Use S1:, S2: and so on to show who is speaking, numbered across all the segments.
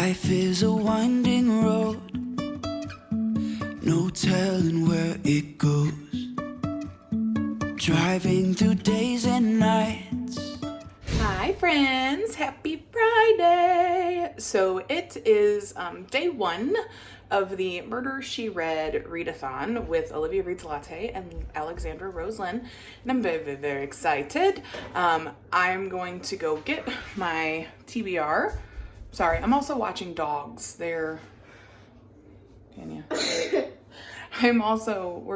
S1: Life is a winding road, no telling where it goes. Driving through days and nights.
S2: Hi friends, happy Friday! So it is day one of the Murder, She Read readathon with Olivia Reads Latte and Alexandra Rose Lynn, and I'm very, very, very excited. I'm going to go get my TBR. Sorry, I'm also watching dogs. We're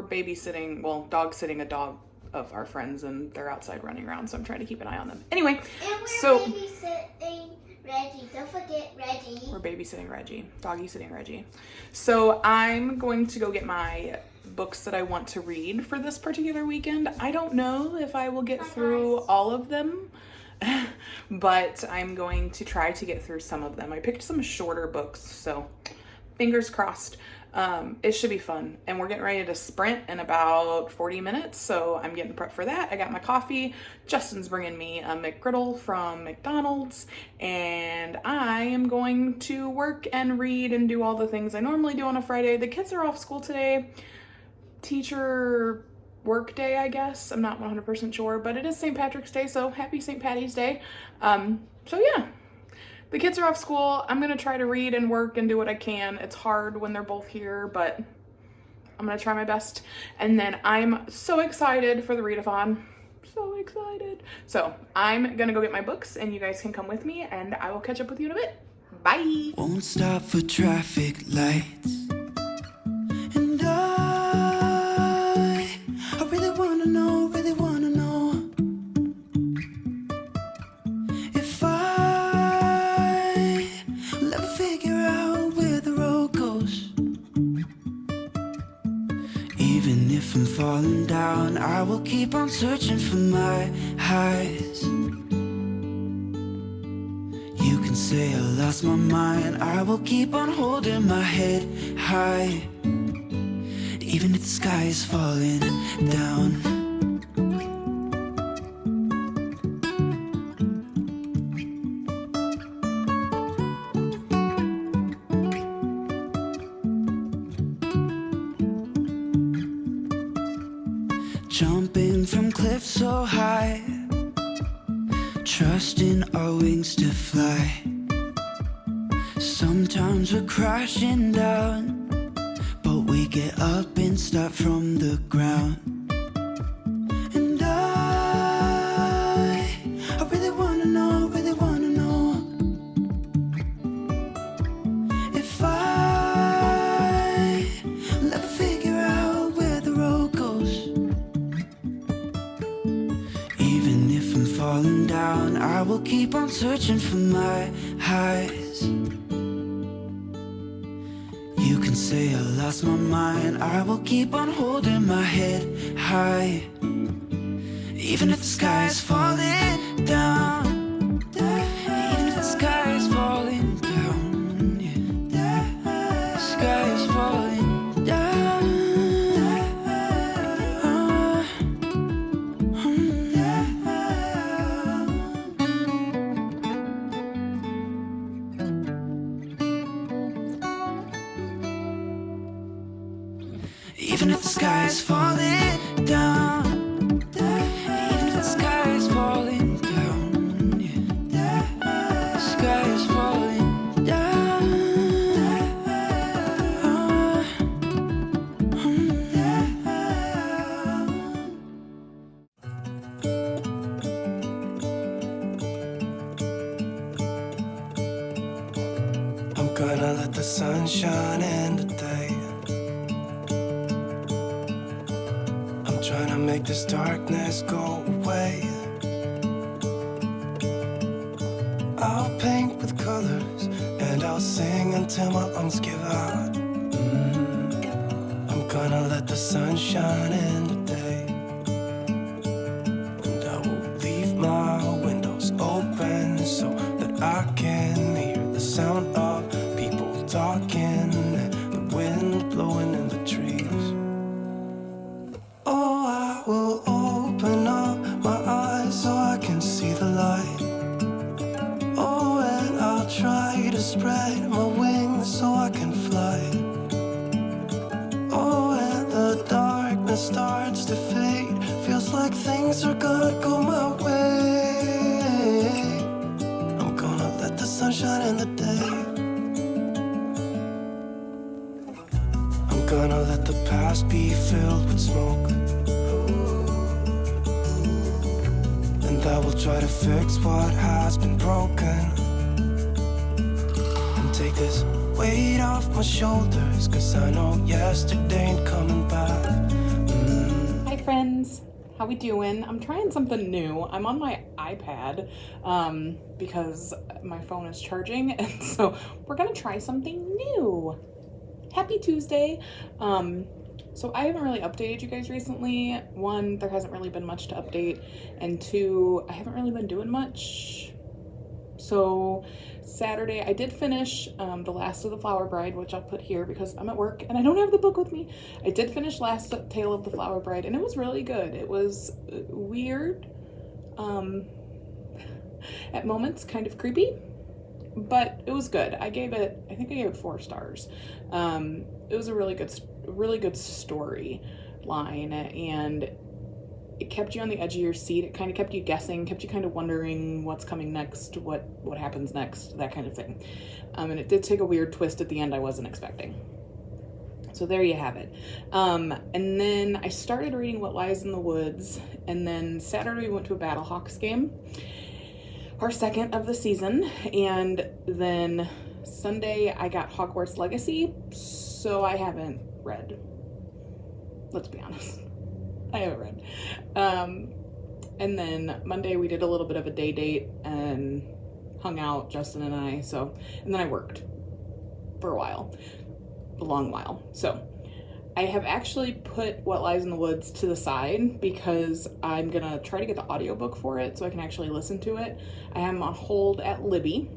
S2: babysitting, dog sitting a dog of our friends, and they're outside running around, so I'm trying to keep an eye on them. Anyway,
S3: and babysitting Reggie. Don't forget Reggie.
S2: We're babysitting Reggie. Doggy sitting Reggie. So I'm going to go get my books that I want to read for this particular weekend. I don't know if I will get through all of them, but I'm going to try to get through some of them. I picked some shorter books, so fingers crossed. It should be fun, and we're getting ready to sprint in about 40 minutes, so I'm getting prepped for that. I got my coffee. Justin's bringing me a McGriddle from McDonald's, and I am going to work and read and do all the things I normally do on a Friday. The kids are off school today. Teacher work day, I guess. I'm not 100% sure, but it is St. Patrick's Day, so happy St. Patty's Day. So yeah. The kids are off school. I'm going to try to read and work and do what I can. It's hard when they're both here, but I'm going to try my best. And then I'm so excited for the readathon. So excited. So I'm going to go get my books, and you guys can come with me, and I will catch up with you in a bit. Bye.
S1: Won't stop for traffic lights. And I really wanna know, if I will ever figure out where the road goes. Even if I'm falling down, I will keep on searching for my highs. You can say I lost my mind, I will keep on holding my head high. Even if the sky is falling down. Jumping from cliffs so high, trusting our wings to fly. Sometimes we're crashing down, but we get up and start from the ground. And I really wanna know, if I will ever figure out where the road goes. Even if I'm falling down, I will keep on searching for my highs. You can say I lost my mind, I will keep on holding my head high. Even if the sky is falling down. Even if the sky is falling down, yeah. The sky is falling down. Even if the sky is falling down. Even if the sky is falling down, yeah. The sky is falling down.
S4: I'm gonna let the sun shine in today. I'm trying to make this darkness go away. I'll paint with colors and I'll sing until my lungs give out. I'm gonna let the sun shine in today. And I will leave my windows open so that I can hear the sound of people talking and the wind blowing in the trees. Oh, I will open up my eyes so I can see the light. Oh, and I'll try to spread my starts to fade. Feels like things are gonna go my way. I'm gonna let the sun shine in the day. I'm gonna let the past be filled with smoke. And I will try to fix what has been broken. And take this weight off my shoulders, 'cause I know yesterday ain't coming back.
S2: Hi friends, how we doing? I'm trying something new. I'm on my iPad because my phone is charging, and so we're gonna try something new. Happy Tuesday. So I haven't really updated you guys recently. One, there hasn't really been much to update, and two, I haven't really been doing much. So Saturday I did finish The Last of the Flower Bride, which I'll put here because I'm at work and I don't have the book with me. I did finish Last Tale of the Flower Bride, and it was really good. It was weird, at moments kind of creepy, but it was good. I think I gave it 4 stars. It was a really good story line, and it kept you on the edge of your seat. It kind of kept you guessing, kept you kind of wondering what's coming next, what happens next, that kind of thing. And it did take a weird twist at the end I wasn't expecting. So there you have it. And then I started reading What Lies in the Woods, and then Saturday we went to a Battlehawks game, our second of the season, and then Sunday I got Hogwarts Legacy, so I haven't read. Let's be honest. I haven't read. And then Monday we did a little bit of a day date and hung out, Justin and I, and then I worked for a long while. So I have actually put What Lies in the Woods to the side because I'm gonna try to get the audiobook for it so I can actually listen to it. I am on hold at Libby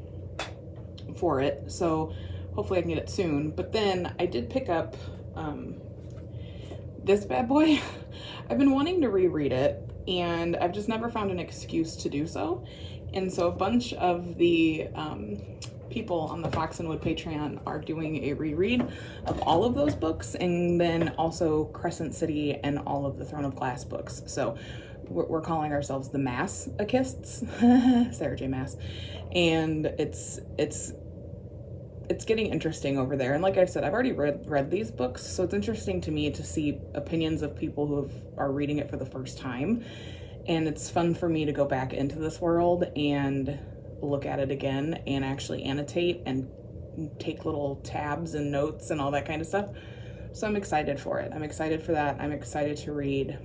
S2: for it, so hopefully I can get it soon. But then I did pick up this bad boy. I've been wanting to reread it, and I've just never found an excuse to do so. And so a bunch of the people on the Fox and Wood Patreon are doing a reread of all of those books, and then also Crescent City and all of the Throne of Glass books. So we're calling ourselves the Mass-ists, Sarah J. Maas, and it's getting interesting over there. And like I said, I've already read these books, so it's interesting to me to see opinions of people who are reading it for the first time. And it's fun for me to go back into this world and look at it again and actually annotate and take little tabs and notes and all that kind of stuff. So I'm excited for it. I'm excited for that. I'm excited to read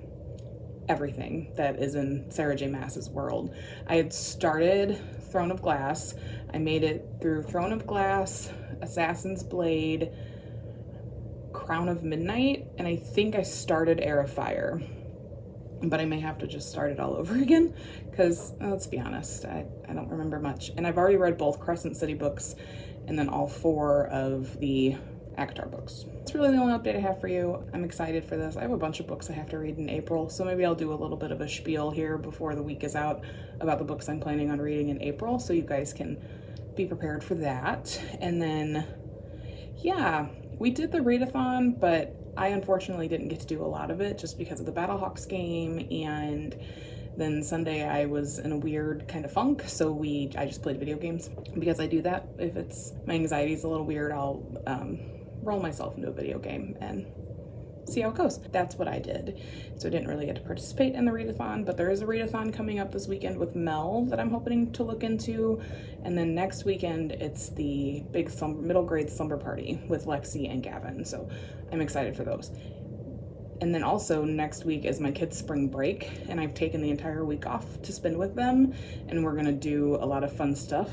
S2: everything that is in Sarah J. Maas's world. I had started Throne of Glass. I made it through Throne of Glass, Assassin's Blade, Crown of Midnight, and I think I started Heir of Fire. But I may have to just start it all over again because, let's be honest, I don't remember much. And I've already read both Crescent City books and then all 4 of the ACOTAR books. That's really the only update I have for you. I'm excited for this. I have a bunch of books I have to read in April, so maybe I'll do a little bit of a spiel here before the week is out about the books I'm planning on reading in April, so you guys can be prepared for that. And then, yeah, we did the readathon, but I unfortunately didn't get to do a lot of it just because of the Battlehawks game, and then Sunday I was in a weird kind of funk, so I just played video games because I do that. If my anxiety's a little weird, I'll roll myself into a video game and see how it goes. That's what I did. So I didn't really get to participate in the readathon, but there is a readathon coming up this weekend with Mel that I'm hoping to look into. And then next weekend, it's the big middle grade slumber party with Lexi and Gavin. So I'm excited for those. And then also next week is my kids' spring break, and I've taken the entire week off to spend with them. And we're gonna do a lot of fun stuff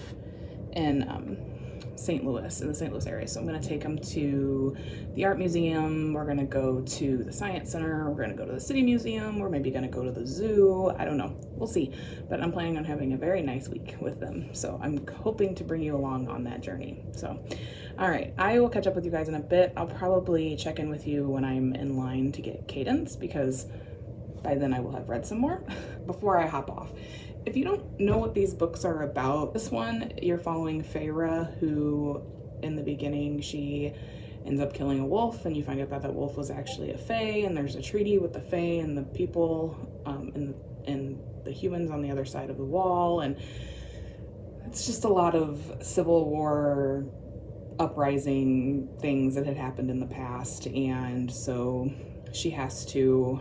S2: in St. Louis, in the St. Louis area. So I'm going to take them to the art museum. We're going to go to the science center. We're going to go to the city museum. We're maybe going to go to the zoo. I don't know. We'll see. But I'm planning on having a very nice week with them. So I'm hoping to bring you along on that journey. So, all right, I will catch up with you guys in a bit. I'll probably check in with you when I'm in line to get Cadence, because by then I will have read some more before I hop off. If you don't know what these books are about, this one, you're following Feyre, who in the beginning, she ends up killing a wolf, and you find out that that wolf was actually a fae, and there's a treaty with the fae and the people and the humans on the other side of the wall, and it's just a lot of Civil War uprising things that had happened in the past, and so she has to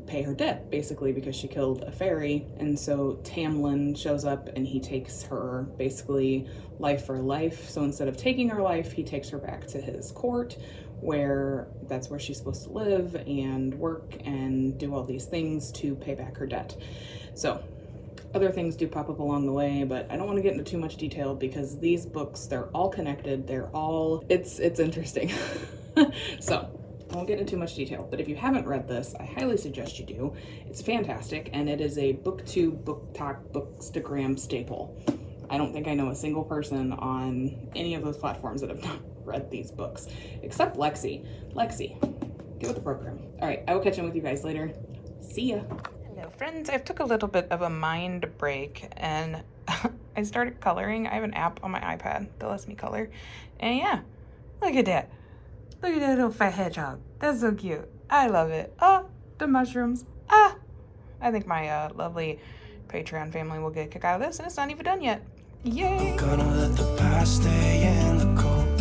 S2: pay her debt basically because she killed a fairy. And so Tamlin shows up and he takes her basically life for life. So instead of taking her life, he takes her back to his court, where that's where she's supposed to live and work and do all these things to pay back her debt. So other things do pop up along the way, but I don't want to get into too much detail because these books, they're all connected. It's interesting. So I won't get into too much detail, but if you haven't read this, I highly suggest you do. It's fantastic, and it is a BookTube, BookTok, Bookstagram staple. I don't think I know a single person on any of those platforms that have not read these books, except Lexi. Lexi, get with the program. All right, I will catch up with you guys later. See ya. Hello, friends. I took a little bit of a mind break, and I started coloring. I have an app on my iPad that lets me color, and yeah, look at that. Look at that little fat hedgehog. That's so cute. I love it. Oh, the mushrooms. Ah! I think my lovely Patreon family will get a kick out of this, and it's not even done yet. Yay!
S4: I'm gonna let the past stay in the cold.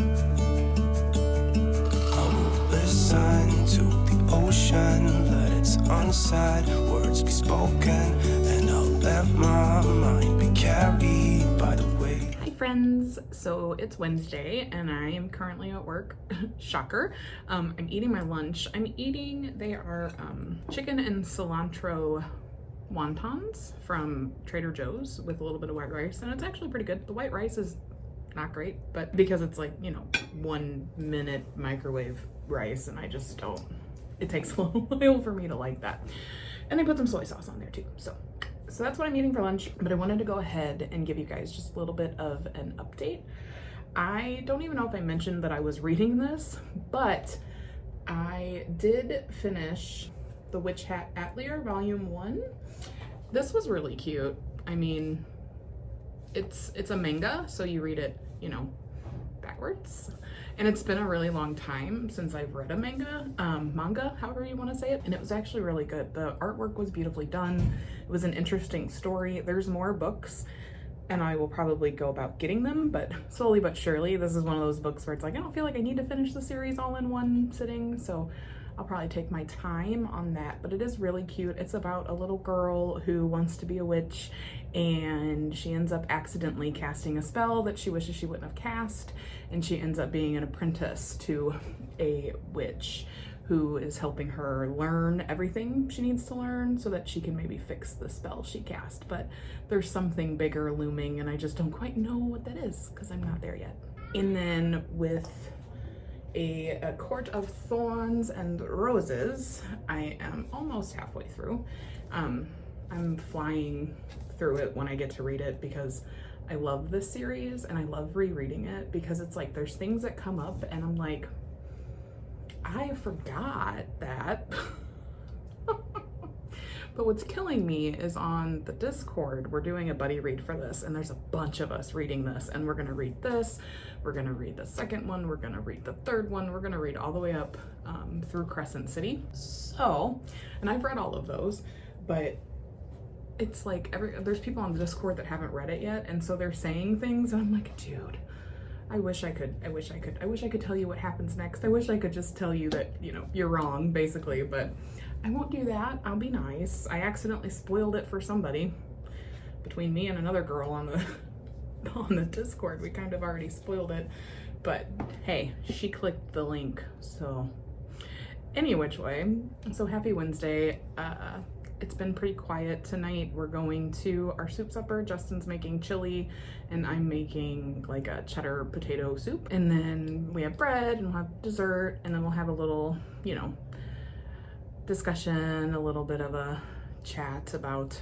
S4: I will listen to the ocean, let its unsaid words be spoken, and I'll let my mind be carried by the way.
S2: Hi friends, so it's Wednesday and I am currently at work. Shocker. I'm eating my lunch. They are chicken and cilantro wontons from Trader Joe's with a little bit of white rice, and it's actually pretty good. The white rice is not great, but because it's like, 1 minute microwave rice, and I just don't, it takes a little while for me to like that. And they put some soy sauce on there too. So that's what I'm eating for lunch, but I wanted to go ahead and give you guys just a little bit of an update. I don't even know if I mentioned that I was reading this, but I did finish The Witch Hat Atelier Volume 1. This was really cute. I mean, it's a manga, so you read it, backwards. And it's been a really long time since I've read a manga, however you want to say it. And it was actually really good. The artwork was beautifully done. It was an interesting story. There's more books, and I will probably go about getting them, but slowly but surely. This is one of those books where it's like, I don't feel like I need to finish the series all in one sitting, so I'll probably take my time on that. But it is really cute. It's about a little girl who wants to be a witch, and she ends up accidentally casting a spell that she wishes she wouldn't have cast, and she ends up being an apprentice to a witch who is helping her learn everything she needs to learn so that she can maybe fix the spell she cast. But there's something bigger looming, and I just don't quite know what that is because I'm not there yet. And then with A Court of Thorns and Roses, I am almost halfway through. I'm flying through it when I get to read it because I love this series and I love rereading it because it's like there's things that come up and I'm like, I forgot that. But what's killing me is on the Discord, we're doing a buddy read for this, and there's a bunch of us reading this, and we're gonna read this, we're gonna read the second one, we're gonna read the third one, we're gonna read all the way up through Crescent City. So, and I've read all of those, but it's like there's people on the Discord that haven't read it yet, and so they're saying things, and I'm like, dude, I wish I could tell you what happens next. I wish I could just tell you that, you're wrong, basically, but I won't do that. I'll be nice. I accidentally spoiled it for somebody. Between me and another girl on the Discord, we kind of already spoiled it. But hey, she clicked the link, so any which way. So happy Wednesday. It's been pretty quiet tonight. We're going to our soup supper. Justin's making chili and I'm making like a cheddar potato soup. And then we have bread and we'll have dessert, and then we'll have a little, discussion, a little bit of a chat about,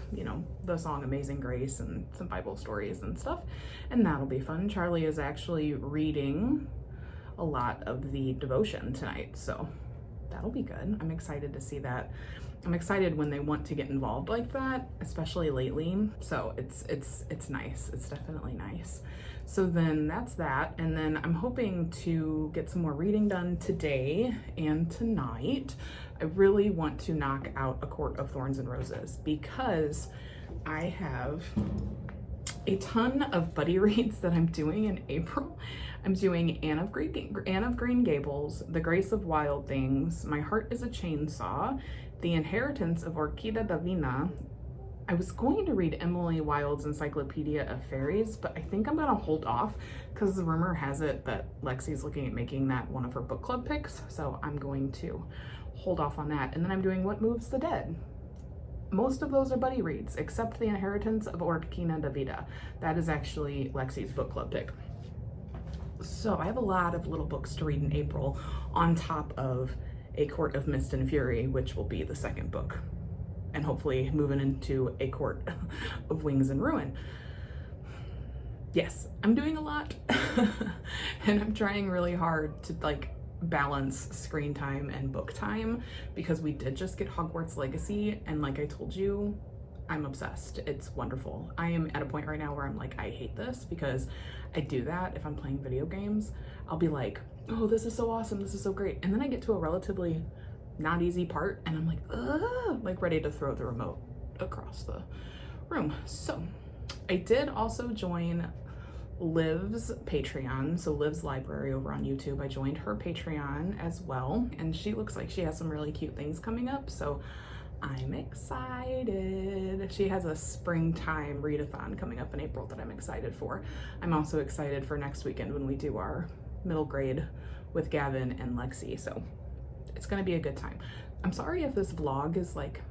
S2: the song Amazing Grace and some Bible stories and stuff. And that'll be fun. Charlie is actually reading a lot of the devotion tonight, so that'll be good. I'm excited to see that. I'm excited when they want to get involved like that, especially lately. So it's nice. It's definitely nice. So then that's that. And then I'm hoping to get some more reading done today and tonight. I really want to knock out A Court of Thorns and Roses because I have a ton of buddy reads that I'm doing in April. I'm doing Anne of Green Gables, The Grace of Wild Things, My Heart is a Chainsaw, The Inheritance of Orquídea Divina. I was going to read Emily Wilde's Encyclopedia of Fairies, but I think I'm gonna hold off because the rumor has it that Lexi's looking at making that one of her book club picks. So I'm going to hold off on that. And then I'm doing What Moves the Dead. Most of those are buddy reads, except The Inheritance of Orquídea Divina. That is actually Lexi's book club pick. So I have a lot of little books to read in April on top of A Court of Mist and Fury, which will be the second book. And hopefully moving into A Court of Wings and Ruin. Yes, I'm doing a lot and I'm trying really hard to like balance screen time and book time because we did just get Hogwarts Legacy and like I told you, I'm obsessed. It's wonderful. I am at a point right now where I'm like, I hate this because I do that if I'm playing video games. I'll be like, oh, this is so awesome. This is so great. And then I get to a relatively not easy part and I'm like, ugh, like ready to throw the remote across the room. So I did also join Liv's Patreon. So Liv's Library over on YouTube. I joined her Patreon as well. And she looks like she has some really cute things coming up. So I'm excited. She has a springtime readathon coming up in April that I'm excited for. I'm also excited for next weekend when we do our middle grade with Gavin and Lexi. So it's gonna be a good time. I'm sorry if this vlog is like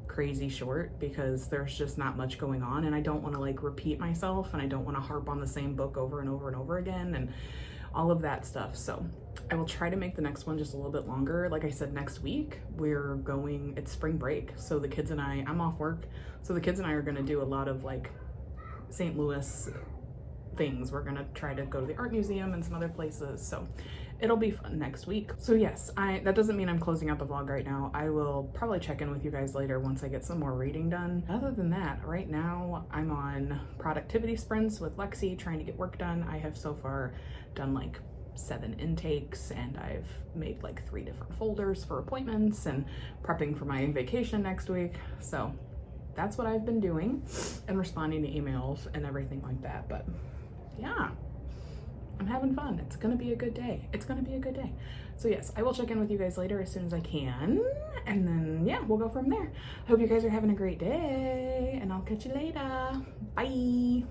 S2: crazy short because there's just not much going on and I don't want to like repeat myself and I don't want to harp on the same book over and over and over again and all of that stuff. So I will try to make the next one just a little bit longer. Like I said, next week we're going, it's spring break. So the kids and I'm off work. So the kids and I are going to do a lot of like St. Louis things. We're going to try to go to the art museum and some other places. So it'll be fun next week. So yes, that doesn't mean I'm closing out the vlog right now. I will probably check in with you guys later once I get some more reading done. Other than that, right now I'm on productivity sprints with Lexi trying to get work done. I have so far done like 7 intakes and I've made like 3 different folders for appointments and prepping for my vacation next week. So that's what I've been doing and responding to emails and everything like that. But yeah, I'm having fun. It's gonna be a good day. It's gonna be a good day. So yes, I will check in with you guys later as soon as I can. And then yeah, we'll go from there. I hope you guys are having a great day and I'll catch you later. Bye.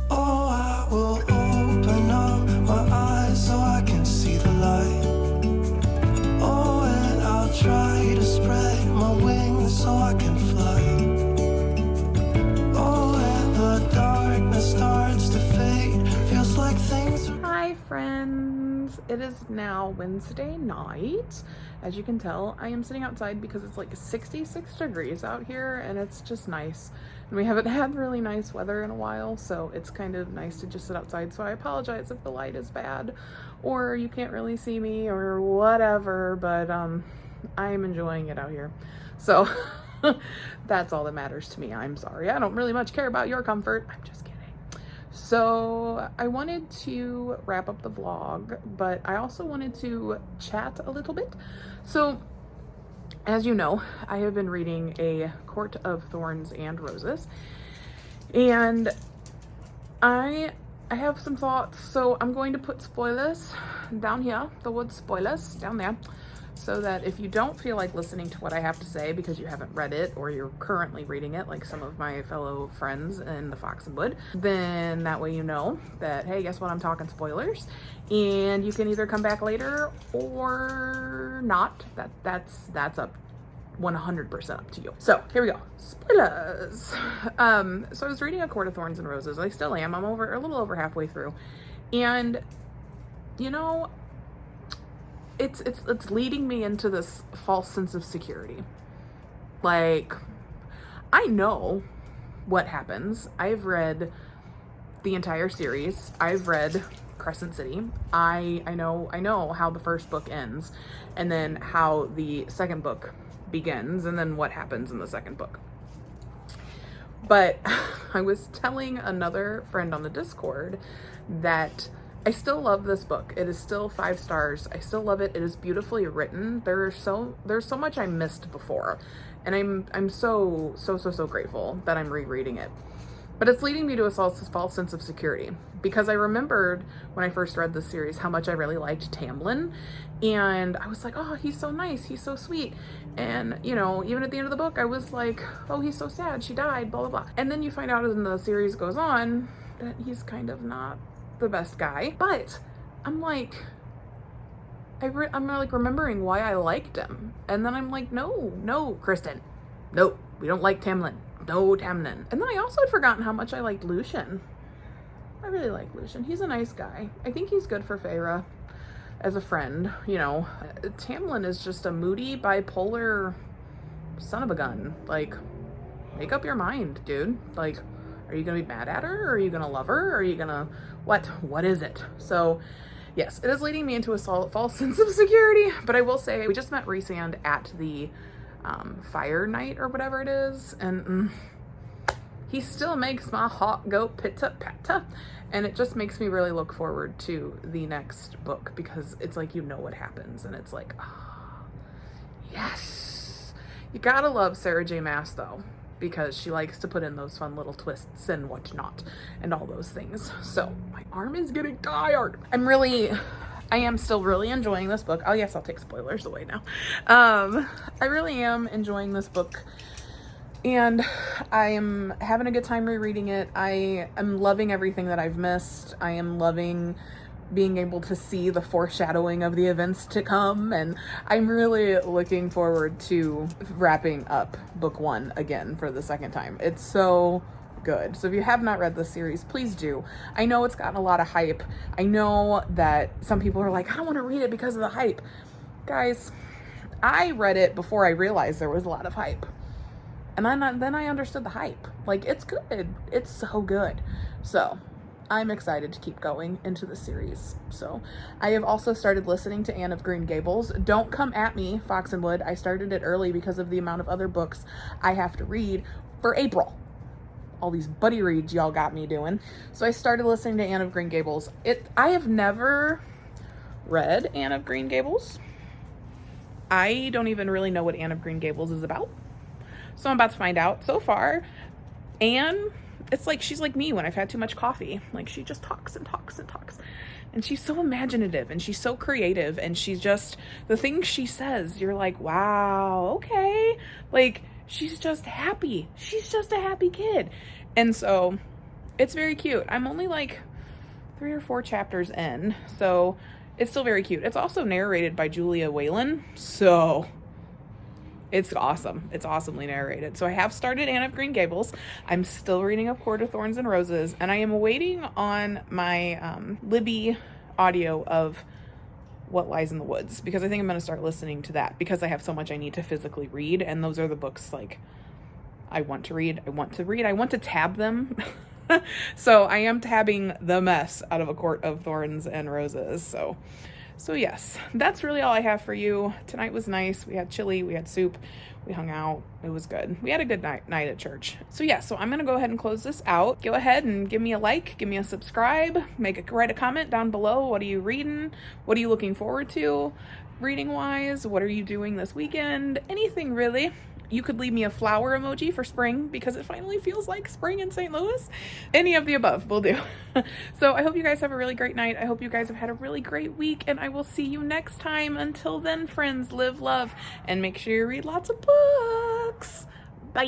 S4: Oh, I will open up my eyes so I can see the light. Oh, and I'll try to spread my wings so I can fly. Oh, and the darkness starts to fade. Feels like things are...
S2: Hi friends, it is now Wednesday night. As you can tell, I am sitting outside because it's like 66 degrees out here and it's just nice. And we haven't had really nice weather in a while, so it's kind of nice to just sit outside. So I apologize if the light is bad or you can't really see me or whatever, but I am enjoying it out here. So that's all that matters to me. I'm sorry. I don't really much care about your comfort. I'm just kidding. So I wanted to wrap up the vlog, but I also wanted to chat a little bit. So as you know, I have been reading A Court of Thorns and Roses, and I have some thoughts. So I'm going to put spoilers down here, the word spoilers down there, so that if you don't feel like listening to what I have to say because you haven't read it or you're currently reading it like some of my fellow friends in the Fox and Wood, then that way you know that, hey, guess what, I'm talking spoilers, and you can either come back later or not. That's up 100% up to you. So here we go. Spoilers. So I was reading A Court of Thorns and Roses. I still am. I'm a little over halfway through, and you know, it's leading me into this false sense of security. Like, I know what happens. I've read the entire series. I've read Crescent City. I know how the first book ends, and then how the second book begins, and then what happens in the second book. But I was telling another friend on the Discord that I still love this book. It is still 5 stars. I still love it. It is beautifully written. There's so much I missed before, and I'm so grateful that I'm rereading it. But it's leading me to a false sense of security, because I remembered when I first read this series how much I really liked Tamlin, and I was like, oh, he's so nice, he's so sweet. And, you know, even at the end of the book, I was like, oh, he's so sad, she died, blah, blah, blah. And then you find out as the series goes on that he's kind of not the best guy. But I'm like, I'm like remembering why I liked him. And then I'm like, no, Kristen, no, we don't like Tamlin. No, Tamlin. And then I also had forgotten how much I liked Lucien. I really like Lucien. He's a nice guy. I think he's good for Feyre as a friend, you know. Tamlin is just a moody, bipolar son of a gun. Like, make up your mind, dude. Like, are you gonna be mad at her? Or are you gonna love her? Or are you gonna, what is it? So, yes, it is leading me into a false sense of security. But I will say, we just met Rhysand at the fire night or whatever it is, and he still makes my heart go pitta-patta, and it just makes me really look forward to the next book, because it's like, you know what happens, and it's like, oh, yes. You gotta love Sarah J Maas though, because she likes to put in those fun little twists and whatnot and all those things. So my arm is getting tired. I am still really enjoying this book. Oh yes, I'll take spoilers away now. I really am enjoying this book, and I am having a good time rereading it. I am loving everything that I've missed. I am loving being able to see the foreshadowing of the events to come, and I'm really looking forward to wrapping up book 1 again for the second time. It's so good. So if you have not read this series, please do. I know it's gotten a lot of hype. I know that some people are like, I don't want to read it because of the hype. Guys, I read it before I realized there was a lot of hype. And then I understood the hype. Like, it's good. It's so good. So I'm excited to keep going into the series. So I have also started listening to Anne of Green Gables. Don't come at me, Fox and Wood. I started it early because of the amount of other books I have to read for April. All these buddy reads y'all got me doing. So I started listening to Anne of Green Gables. I have never read Anne of Green Gables. I don't even really know what Anne of Green Gables is about. So I'm about to find out. So far, Anne, it's like she's like me when I've had too much coffee. Like, she just talks and talks and talks. And she's so imaginative, and she's so creative, and she's just, the things she says, you're like, wow, okay. Like, she's just happy. She's just a happy kid. And so it's very cute. I'm only like 3 or 4 chapters in, so it's still very cute. It's also narrated by Julia Whelan, so it's awesome. It's awesomely narrated. So I have started Anne of Green Gables. I'm still reading A Court of Thorns and Roses, and I am waiting on my Libby audio of What Lies in the Woods, because I think I'm going to start listening to that, because I have so much I need to physically read, and those are the books like I want to read. I want to tab them. So I am tabbing the mess out of A Court of Thorns and Roses. So yes, that's really all I have for you. Tonight was nice. We had chili, we had soup, we hung out. It was good. We had a good night at church. So yeah, so I'm going to go ahead and close this out. Go ahead and give me a like, give me a subscribe, write a comment down below. What are you reading? What are you looking forward to reading wise? What are you doing this weekend? Anything really. You could leave me a flower emoji for spring, because it finally feels like spring in St. Louis. Any of the above will do. So I hope you guys have a really great night. I hope you guys have had a really great week, and I will see you next time. Until then, friends, live love, and make sure you read lots of books. Bye.